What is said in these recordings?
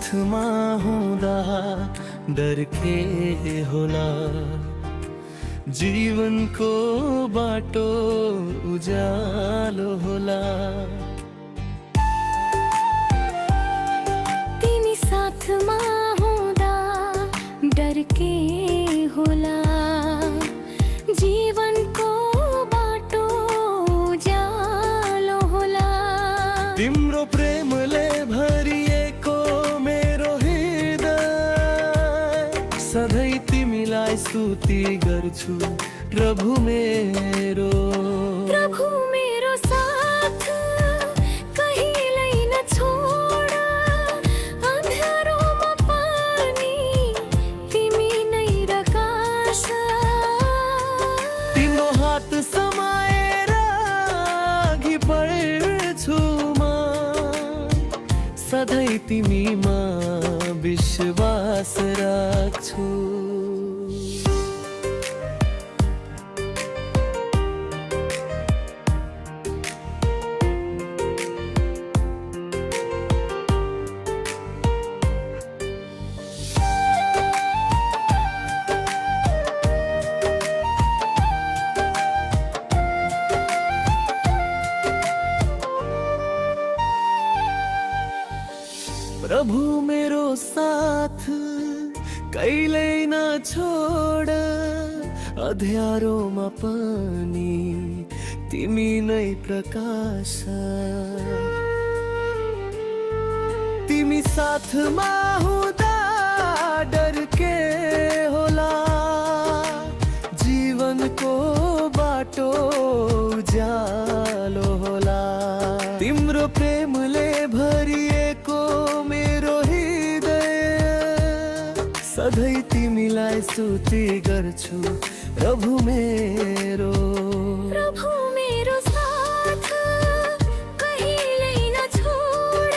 साथमा हुँदा डर के होला, जीवनको बाटो उज्यालो होला। तिमी साथमा हुँदा डर के होला, जीवनको बाटो उज्यालो होला। तिम्रो प्रेमले भरिएको मेरो हृदय, सधैँ तिमीलाई स्तुति गर्छु प्रभु मेरो। प्रभु मेरो साथ कहिल्यै नछोड, अँध्यारोमा पनि तिमी नै प्रकाश। तिम्रो हात समाएर अघि बढ्छु म, सधैँ तिमीमा विश्वास राख्छु। प्रभु मेरो साथ कहिल्यै नछोड, अँध्यारोमा पनि तिमी नै प्रकाश। तिमी साथमा हुँदा डर के होला, जीवनको बाटो उज्यालो होला। तिम्रो प्रेमले भरिएको मेरो हृदय, सधैँ तिमीलाई स्तुति गर्छु प्रभु मेरो। प्रभु मेरो साथ कहिल्यै नछोड,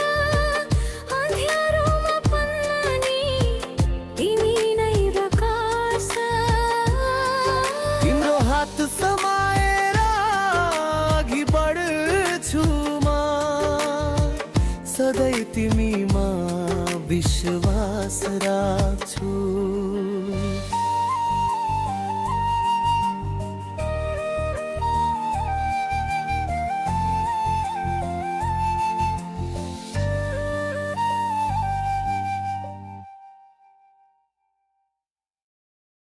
अँध्यारोमा पनि तिमी नै प्रकाश। तिम्रो हात समाएर अघि बढ्छु म, सधैँ तिमीमा विश्वास राख्छु।